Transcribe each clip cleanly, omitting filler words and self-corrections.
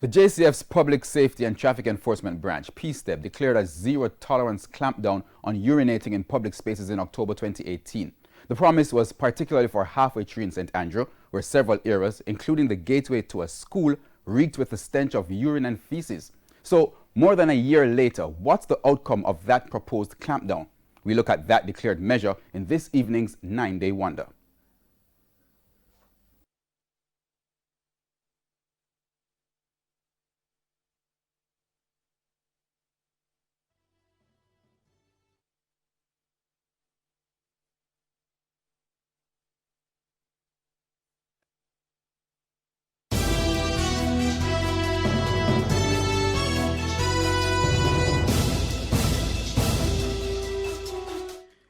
The JCF's Public Safety and Traffic Enforcement Branch, PSTEB, declared a zero-tolerance clampdown on urinating in public spaces in October 2018. The promise was particularly for Halfway Tree in St. Andrew, where several areas, including the gateway to a school, reeked with the stench of urine and feces. So, more than a year later, what's the outcome of that proposed clampdown? We look at that declared measure in this evening's 9-Day Wonder.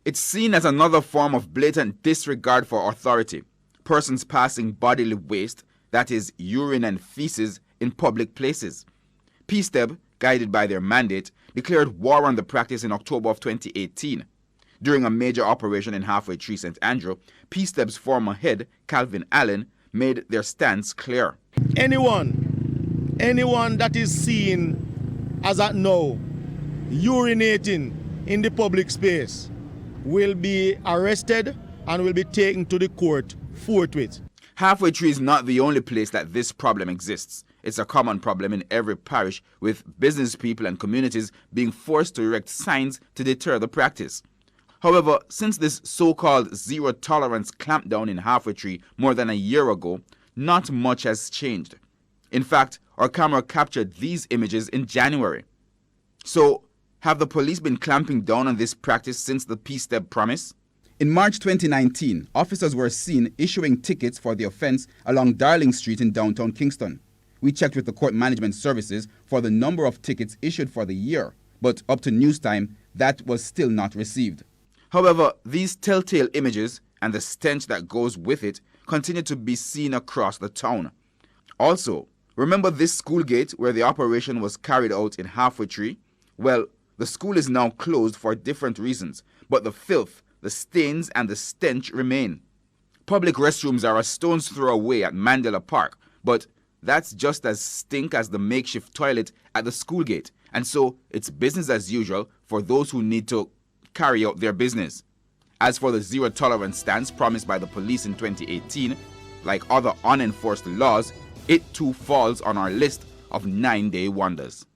It's seen as another form of blatant disregard for authority. Persons passing bodily waste, that is, urine and feces, in public places. PSTEB, guided by their mandate, declared war on the practice in October of 2018. During a major operation in Halfway Tree, St. Andrew, PSTEB's former head, Calvin Allen, made their stance clear. Anyone that is seen as at now urinating in the public space will be arrested and will be taken to the court forthwith. Halfway Tree is not the only place that this problem exists. It's a common problem in every parish, with business people and communities being forced to erect signs to deter the practice. However, since this so-called zero-tolerance clampdown in Halfway Tree more than a year ago, not much has changed. In fact, our camera captured these images in January. So, have the police been clamping down on this practice since the PSTEB promise? In March 2019, officers were seen issuing tickets for the offense along Darling Street in downtown Kingston. We checked with the court management services for the number of tickets issued for the year, but up to news time, that was still not received. However, these telltale images and the stench that goes with it continue to be seen across the town. Also, remember this school gate where the operation was carried out in Halfway Tree? Well, the school is now closed for different reasons, but the filth, the stains, and the stench remain. Public restrooms are a stone's throw away at Mandela Park, but that's just as stink as the makeshift toilet at the school gate, and so it's business as usual for those who need to carry out their business. As for the zero-tolerance stance promised by the police in 2018, like other unenforced laws, it too falls on our list of 9-day wonders.